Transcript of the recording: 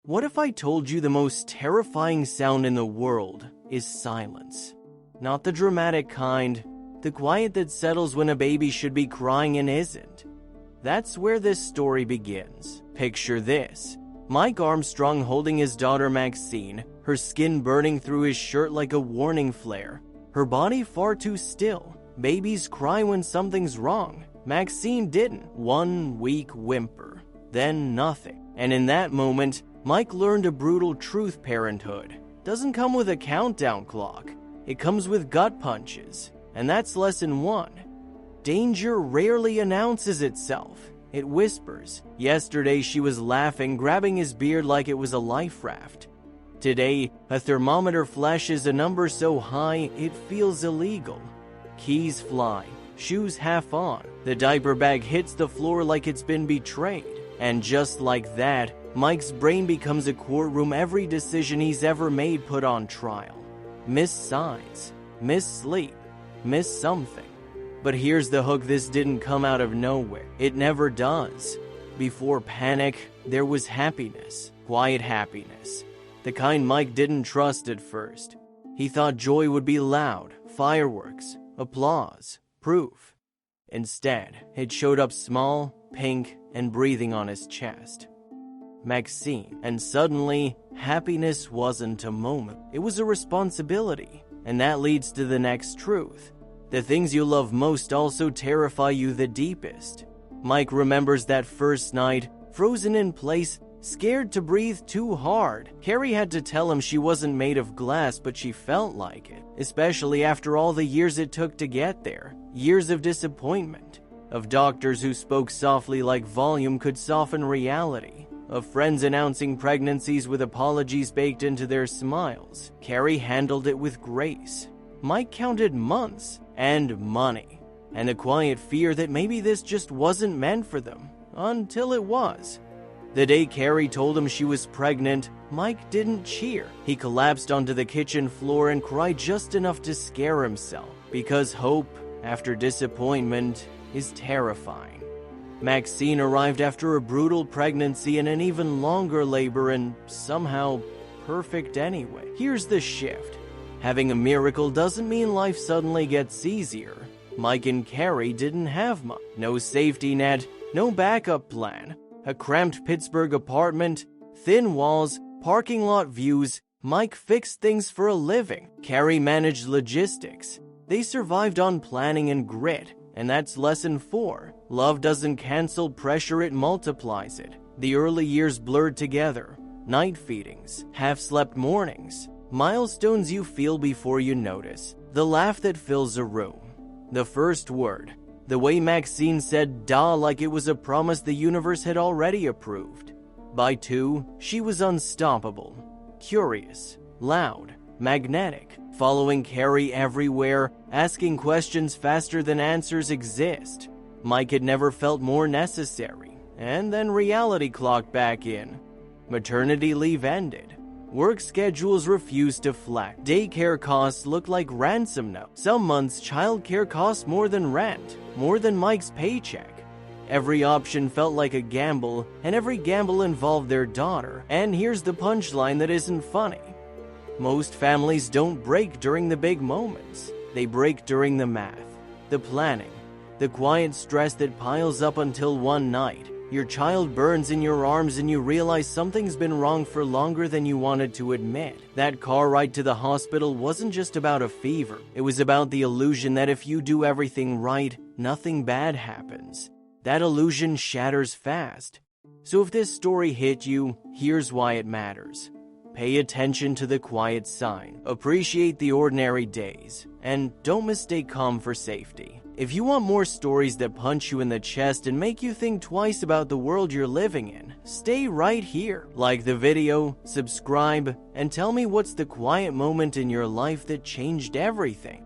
What if I told you the most terrifying sound in the world is silence? Not the dramatic kind, the quiet that settles when a baby should be crying and isn't. That's where this story begins. Picture this. Mike Armstrong holding his daughter Maxine, her skin burning through his shirt like a warning flare. Her body far too still. Babies cry when something's wrong. Maxine didn't. 1 weak whimper. Then nothing. And in that moment, Mike learned a brutal truth: parenthood doesn't come with a countdown clock. It comes with gut punches. And that's lesson 1. Danger rarely announces itself. It whispers. Yesterday she was laughing, grabbing his beard like it was a life raft. Today, a thermometer flashes a number so high it feels illegal. Keys fly, shoes half on. The diaper bag hits the floor like it's been betrayed. And just like that, Mike's brain becomes a courtroom. Every decision he's ever made put on trial. Missed signs, missed sleep, missed something. But here's the hook: this didn't come out of nowhere. It never does. Before panic, there was happiness. Quiet happiness. The kind Mike didn't trust at first. He thought joy would be loud, fireworks, applause, proof. Instead, it showed up small, pink, and breathing on his chest. Maxine. And suddenly, happiness wasn't a moment. It was a responsibility. And that leads to the next truth. The things you love most also terrify you the deepest. Mike remembers that first night, frozen in place, scared to breathe too hard. Carrie had to tell him she wasn't made of glass, but she felt like it, especially after all the years it took to get there. Years of disappointment, of doctors who spoke softly like volume could soften reality, of friends announcing pregnancies with apologies baked into their smiles. Carrie handled it with grace. Mike counted months and money, and a quiet fear that maybe this just wasn't meant for them, until it was. The day Carrie told him she was pregnant, Mike didn't cheer. He collapsed onto the kitchen floor and cried just enough to scare himself, because hope, after disappointment, is terrifying. Maxine arrived after a brutal pregnancy and an even longer labor, and somehow perfect anyway. Here's the shift. Having a miracle doesn't mean life suddenly gets easier. Mike and Carrie didn't have much. No safety net, no backup plan. A cramped Pittsburgh apartment, thin walls, parking lot views. Mike fixed things for a living. Carrie managed logistics. They survived on planning and grit. And that's lesson 4. Love doesn't cancel pressure, it multiplies it. The early years blurred together. Night feedings, half-slept mornings. Milestones you feel before you notice. The laugh that fills a room. The first word. The way Maxine said "da" like it was a promise the universe had already approved. By 2, she was unstoppable. Curious, loud, magnetic, following Carrie everywhere, asking questions faster than answers exist. Mike had never felt more necessary. And then reality clocked back in. Maternity leave ended. Work schedules refused to flex. Daycare costs looked like ransom notes. Some months, childcare cost more than rent, more than Mike's paycheck. Every option felt like a gamble, and every gamble involved their daughter. And here's the punchline that isn't funny. Most families don't break during the big moments. They break during the math, the planning, the quiet stress that piles up until one night. Your child burns in your arms and you realize something's been wrong for longer than you wanted to admit. That car ride to the hospital wasn't just about a fever. It was about the illusion that if you do everything right, nothing bad happens. That illusion shatters fast. So if this story hit you, here's why it matters. Pay attention to the quiet sign. Appreciate the ordinary days. And don't mistake calm for safety. If you want more stories that punch you in the chest and make you think twice about the world you're living in, stay right here. Like the video, subscribe, and tell me what's the quiet moment in your life that changed everything.